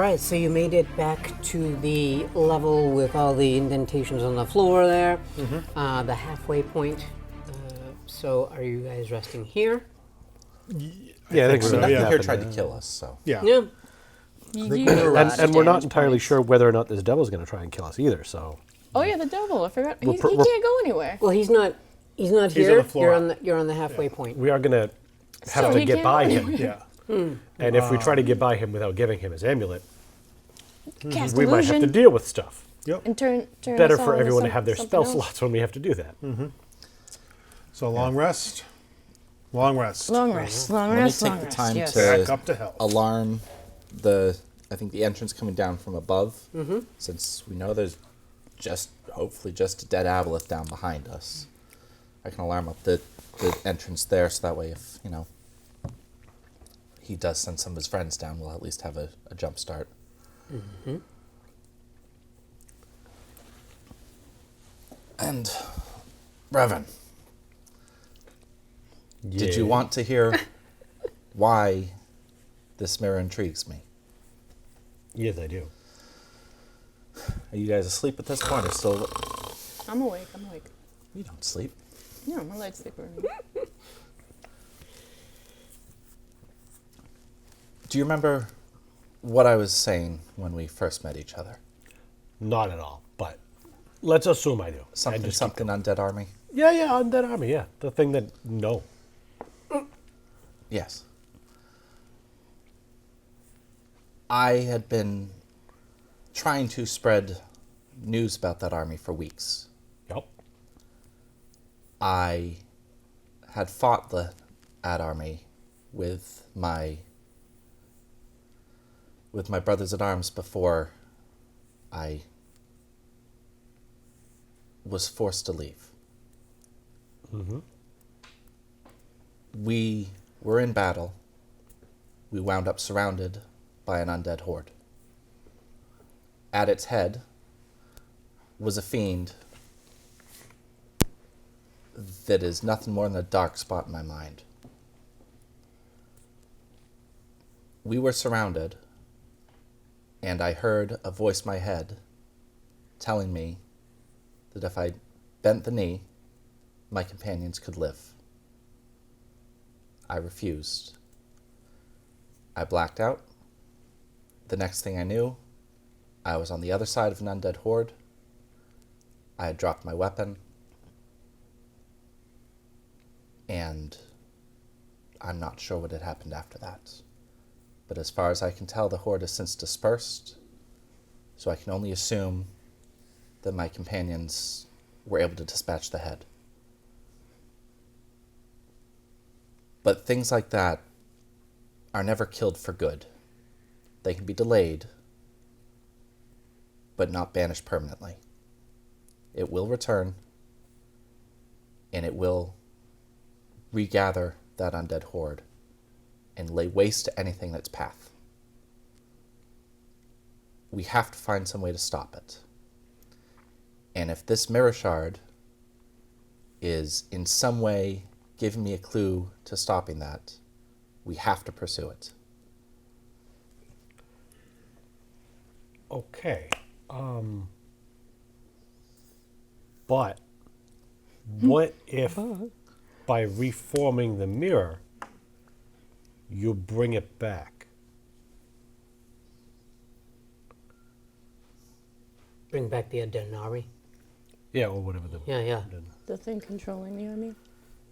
right, so you made it back to the level with all the indentations on the floor there, the halfway point. So are you guys resting here? Yeah, I think So so. nothing Yeah. here tried to kill us, so. Yeah. Yeah. And we're not entirely sure whether or not this devil's going to try and kill us either. So. Oh yeah, the devil. I forgot. He We're can't go anywhere. Well, he's not on here. the floor. You're on the halfway point. We are going to have So to he get can't by go him. anywhere. Yeah. And if we try to get by him without giving him his amulet, Cast we might have illusion to deal with stuff. Yep. and turn Better us all for into everyone to have their something spell else. slots when we have to do that. So long rest. Long rest. Long rest. Long Let me rest. take Long the rest. time Yes. to Back up to health. alarm I think the entrance coming down from above, since we know there's hopefully just a dead aboleth down behind us. I can alarm up the entrance there, so that way if, he does send some of his friends down, we'll at least have a jump start. And, Revan, did you want to hear why this mirror intrigues me? Yes, I do. Are you guys asleep at this point or still? I'm awake. I'm awake. You don't sleep. No, I'm a light sleeper. Do you remember what I was saying when we first met each other? Not at all, but let's assume I do. Something undead army? Yeah, Undead Army, yeah. The thing that, no. Yes. I had been trying to spread news about that army for weeks. Yep. I had fought the Ad army with my brothers at arms before I was forced to leave. We were in battle. We wound up surrounded by an undead horde. At its head was a fiend that is nothing more than a dark spot in my mind. We were surrounded, and I heard a voice in my head telling me that if I bent the knee, my companions could live. I refused. I blacked out. The next thing I knew, I was on the other side of an undead horde. I had dropped my weapon. And I'm not sure what had happened after that. But as far as I can tell, the horde has since dispersed. So I can only assume that my companions were able to dispatch the head. But things like that are never killed for good. They can be delayed, but not banished permanently. It will return, and it will regather that undead horde and lay waste to anything in its path. We have to find some way to stop it. And if this mirror shard is in some way giving me a clue to stopping that, we have to pursue it. Okay. But what if by reforming the mirror, you bring it back? Bring back the Adenari. Yeah, or whatever the... Yeah. The thing controlling the army.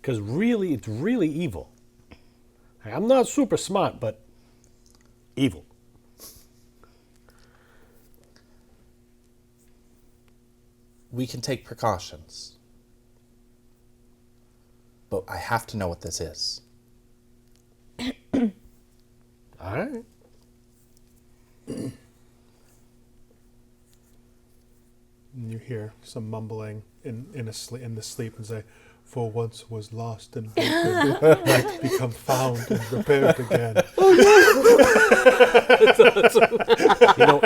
Because really, it's really evil. I'm not super smart, but evil. We can take precautions. But I have to know what this is. All right. And you hear some mumbling in the sleep and say, "For once was lost and broken, might become found and repaired again." You know,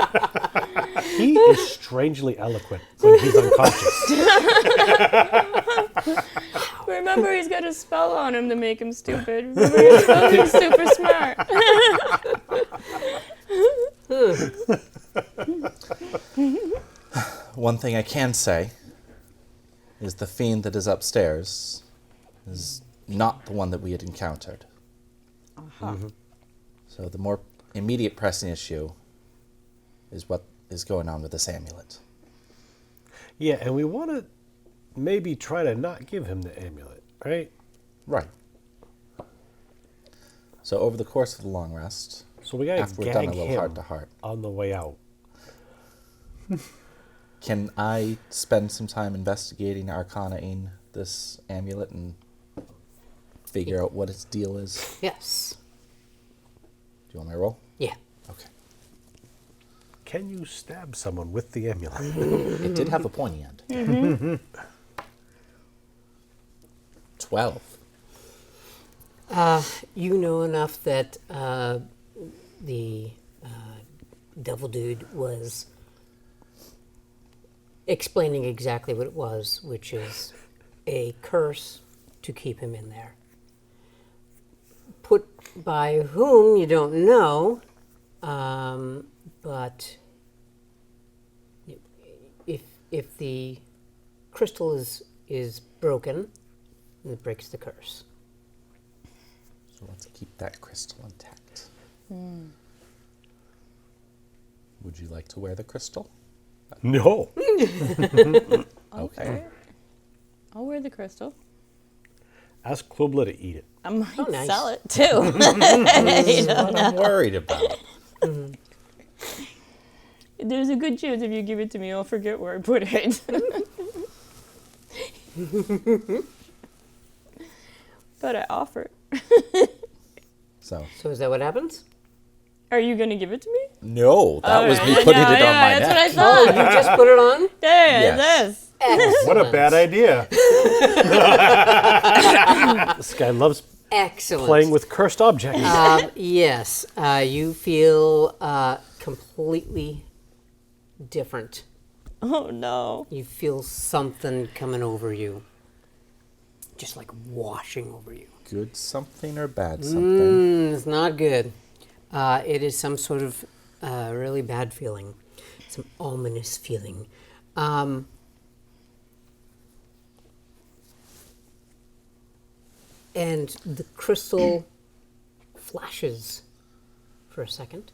he is strangely eloquent when he's unconscious. Remember, he's got a spell on him to make him stupid. Remember, he's supposed to be super smart. one thing I can say is the fiend that is upstairs is not the one that we had encountered. So the more immediate pressing issue is what is going on with this amulet. Yeah, and we want to maybe try to not give him the amulet, right? Right. So over the course of the long rest, So we got to after we've done a gag little him heart-to-heart, on the way out. can I spend some time investigating arcanaing this amulet and figure out what its deal is? Yes. Do you want my roll? Yeah. Okay. Can you stab someone with the amulet? It did have a pointy end. 12. You know enough that the devil dude was explaining exactly what it was, which is a curse to keep him in there. Put by whom, you don't know, but if the crystal is broken, it breaks the curse. So let's keep that crystal intact. Would you like to wear the crystal? No. Okay. I'll wear the crystal. Ask Klubla to eat it. I might nice. sell it too. That's what I'm worried about. There's a good chance if you give it to me, I'll forget where I put it. But I offer. So, So is that what happens? Are you gonna give it to me? no, that was me Alright, putting no, it on my that's neck. what I Oh, thought. you just put it on? There, Yes. this. What a bad idea. This guy loves Excellent. playing with cursed objects. Yes, you feel completely different. Oh no. You feel something coming over you, just like washing over you. Good something or bad something? It's not good. It is some sort of really bad feeling, some ominous feeling. And the crystal flashes for a second.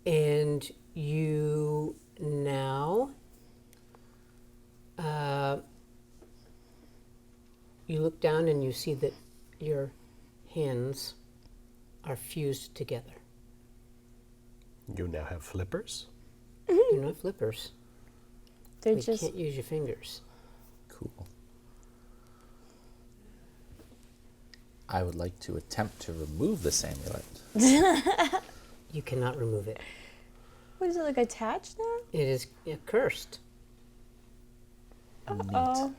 And you now you look down and you see that your hands are fused together. You now have flippers. You're not flippers. They're You just can't use your fingers. Cool. I would like to attempt to remove this amulet. You cannot remove it. what is it, like attached now? It is cursed. Oh.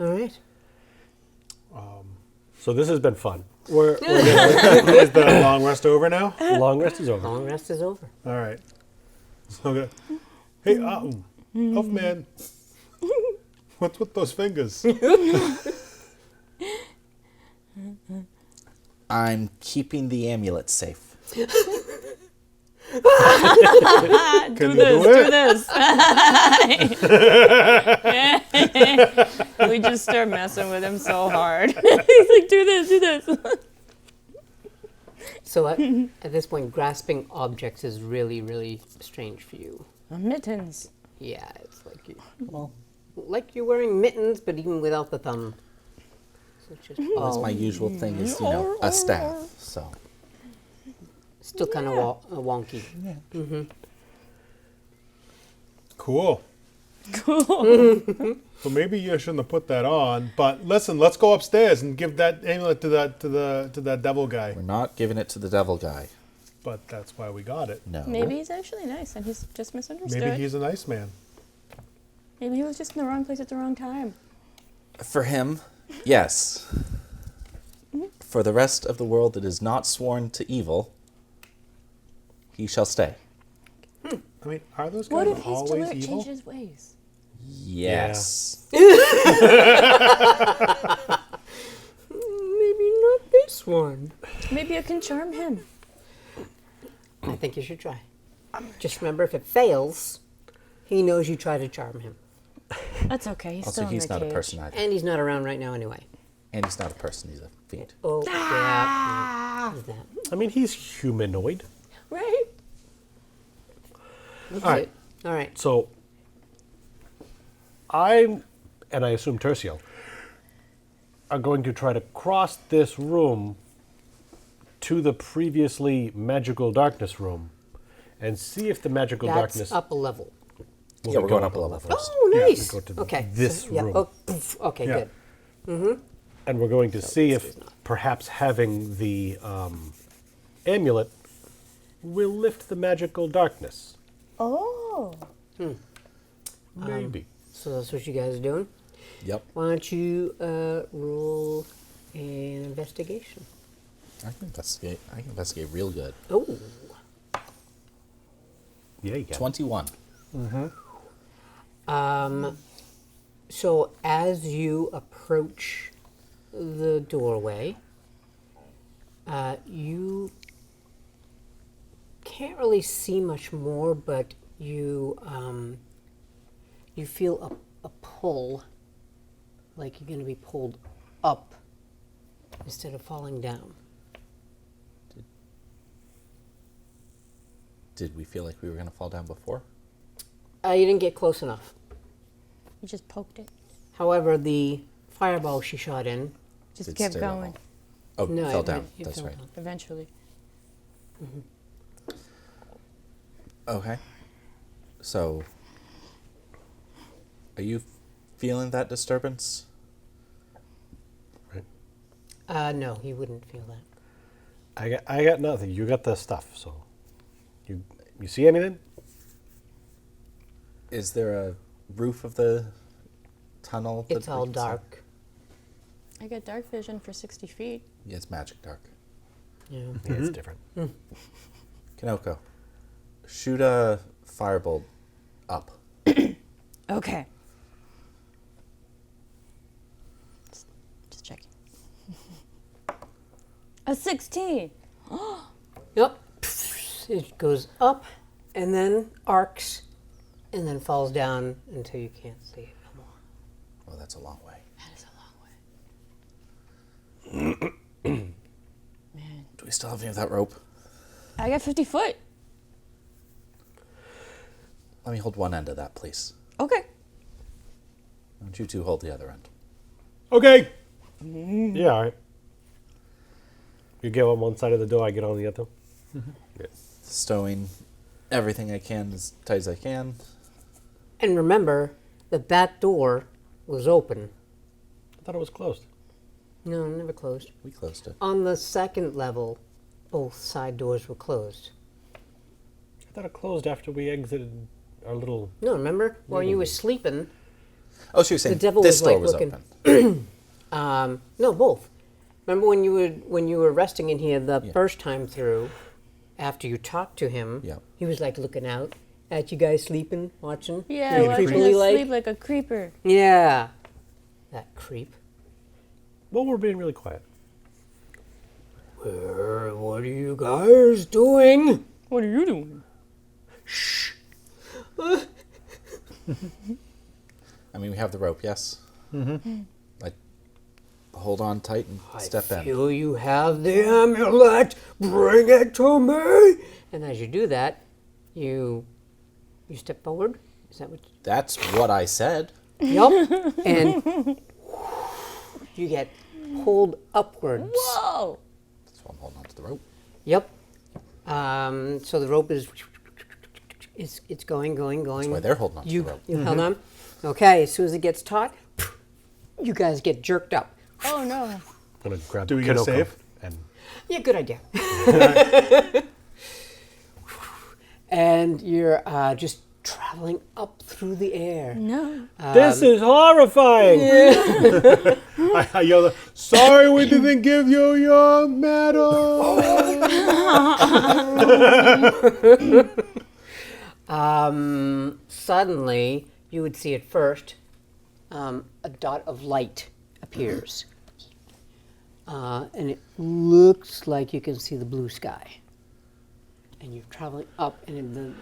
All right. So this has been fun. We're Is the long rest over now? long rest is over. Long rest is over. All right. So I'm gonna, hey, Elfman, what's with those fingers? I'm keeping the amulet safe. Can Do you this, do do it? this. We just start messing with him so hard. He's like, do this, do this. So at this point, grasping objects is really, really strange for you. Mittens. Yeah, it's like Well, like you're wearing mittens, but even without the thumb. So it's just that's my usual thing is, a staff. So, still kind of wonky. Cool. Cool. So maybe you shouldn't have put that on. But listen, let's go upstairs and give that amulet to that devil guy. we're not giving it to the devil guy. But that's why we got it. No. Maybe he's actually nice and he's just misunderstood. Maybe he's a nice man. Maybe he was just in the wrong place at the wrong time. For him, yes. For the rest of the world that is not sworn to evil, he shall stay. I mean, are those What guys if he's to always learn, evil? change his ways? Yes. Maybe not +1. Maybe I can charm him. I think you should try. Just remember, if it fails, he knows you try to charm him. That's okay. He's Also, still in he's the not cage. a person either. And he's not around right now anyway. And he's not a person, he's a fiend. Oh, yeah. Who's that? I mean, he's humanoid. Right? That's All right. it. All right. So, I assume Tercio, are going to try to cross this room to the previously magical darkness room and see if the magical That's darkness... up a level. will Yeah, be we're going up a level first. Oh, nice. we go to Okay. this yeah. room. Oh, poof. Okay, Yeah. good. And we're going to see if perhaps having the amulet will lift the magical darkness. Oh. Maybe. So that's what you guys are doing. Yep. Why don't you roll an investigation? I can investigate. I can investigate real good. Oh. Yeah, you got it. 21. So as you approach the doorway, you can't really see much more, but you feel a pull, like you're going to be pulled up instead of falling down. Did we feel like we were going to fall down before? You didn't get close enough. You just poked it. However, the fireball she shot in, Just Did kept stay going. level. Oh, no, fell it- down. it That's fell right. down. Eventually. Okay. So, are you feeling that disturbance? No, he wouldn't feel that. I got nothing. You got the stuff, so... You see anything? Is there a roof of the tunnel? that It's we all can see? dark. I got dark vision for 60 feet. Yeah, it's magic dark. Yeah. Yeah, it's different. Kinoko, shoot a firebolt up. Okay. Just checking. A 16. Yep. It goes up and then arcs and then falls down until you can't see it no more. Oh, that's a long way. That is a long way. Man. Do we still have any of that rope? I got 50 foot. Let me hold one end of that, please. Okay. Why don't you two hold the other end? Okay. Yeah, all right. You get on one side of the door, I get on the other. Yeah. Stowing everything I can as tight as I can. And remember that that door was open. I thought it was closed. No, never closed. We closed it. On the second level, both side doors were closed. I thought it closed after we exited our little... No, remember when you were sleeping? Oh, so you're saying devil this was, like, door was looking- open? No, both. Remember when you were resting in here the Yeah. first time through, after you talked to him? Yeah. He was like looking out at you guys sleeping, watching. Yeah, Really watching creepily us like. sleep like a creeper. Yeah. That creep. Well, we're being really quiet. What are you guys doing? What are you doing? I mean, we have the rope, yes? Mm-hmm. Like, hold on tight and step I in. feel you have the amulet. Bring it to me. And as you do that, you step forward. Is that what? That's what I said. Yup. And you get pulled upwards. Whoa! That's why I'm holding on to the rope. Yep. So the rope is it's going. That's why they're holding on to You the rope. you held on. Okay. As soon as it gets taut, you guys get jerked up. Oh no. I'm going to grab Do we get a Kinoko save? and... Yeah, good idea. And you're just traveling up through the air. No. This is horrifying! I yell, sorry we didn't give you your medal! Suddenly, you would see at first a dot of light appears. and it looks like you can see the blue sky. And you're traveling up, and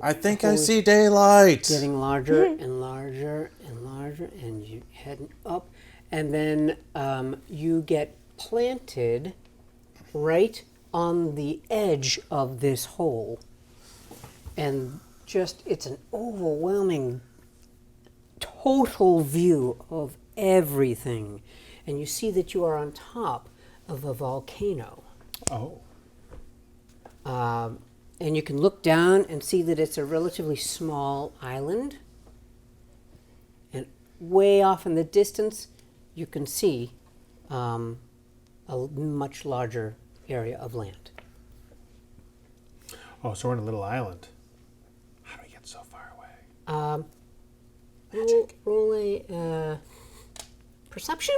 I think the I hole is see daylight. getting larger and larger and larger, and you heading up, and then you get planted right on the edge of this hole, and just it's an overwhelming total view of everything, and you see that you are on top of a volcano. Oh. And you can look down and see that it's a relatively small island. And way off in the distance, you can see a much larger area of land. Oh, so we're on a little island. How do we get so far away? Roll a perception?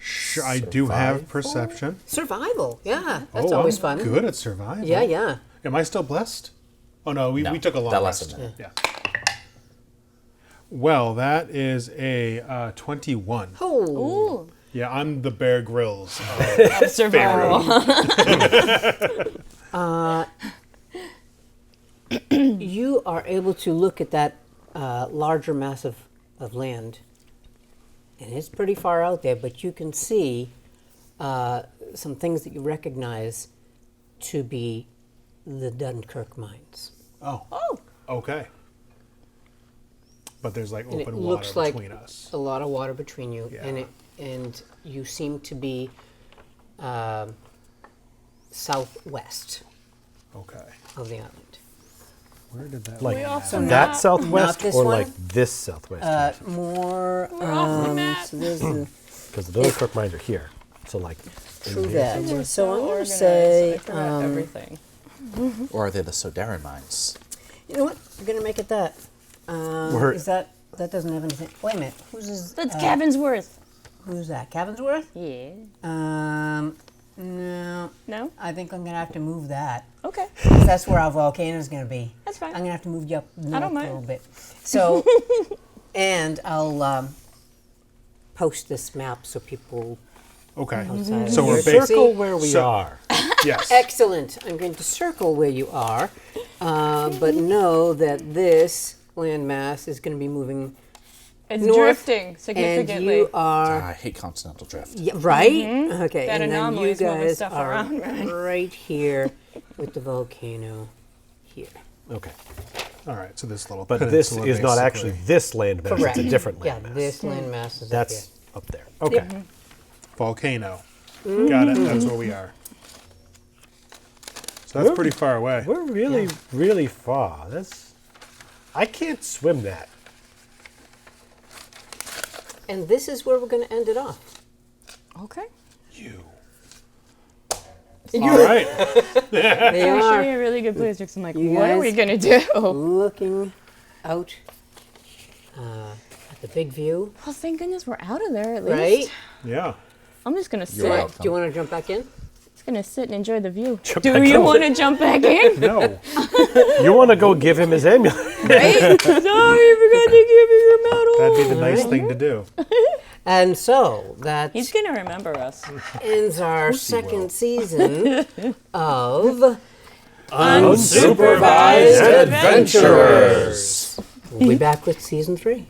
Sure, I do have perception. Survival, yeah. That's Oh, always I'm fun. good at survival. Yeah, yeah. Am I still blessed? Oh no, we No, took a long that rest. lesson. Yeah. Well, that is a 21. Oh, Ooh. Yeah, I'm the Bear Grylls. Survival. you are able to look at that larger mass of land, and it's pretty far out there, but you can see some things that you recognize to be the Dunkirk mines. Oh. Oh. Okay. But there's like And it open looks water like between us. a lot of water between you, Yeah. and you seem to be southwest Okay. of the island. Where did that Like We off the that map? southwest, Not this or one? like this southwest? More. We're off the map. So there's an Because the Dunkirk mines are here. So like, true that. They're So I'm going to organized, say, I forgot everything. Or are they the Sodarin mines? you know what? I'm going to make it that. We're- Is that doesn't have anything? Wait a minute. Who's is? That's Cavinsworth. Who's that? Cavinsworth? Yeah. No. No? I think I'm gonna have to move that. Okay. 'Cause that's where our volcano's gonna be. That's fine. I'm gonna have to move you up north don't a mind. little bit. So, and I'll post this map so people Okay. outside. So of we're here basi- circle where we So- are. Yes. Excellent. I'm going to circle where you are, but know that this landmass is going to be moving It's north, drifting and significantly. you are I hate continental drift. yeah, right. Okay, That and then anomaly you is moving guys stuff are around, right? right here with the volcano here. Okay. All right. So this little But this peninsula, is not actually basically. this landmass. Correct. It's a different Yeah, landmass. this landmass is That's up there. Okay. Volcano. Got it. That's where we are. So that's We're- pretty far away. We're really, really far. I can't swim that. And this is where we're going to end it off. Okay. You. All right. They Actually, are a really good place. Because I'm like, You what are we guys- gonna do? looking out at the big view, Well, thank goodness we're out of there at least. right? Yeah. I'm just gonna You're sit. welcome. Do you want to jump back in? Just gonna sit and enjoy the view. Jump Do back you in. want to jump back in? No. You want to go give him his amulet? Right? Sorry, I forgot to give you your medal. That'd be the nice thing to do. And so that He's gonna remember us. ends our second season of Unsupervised Adventurers. We'll be back with season 3.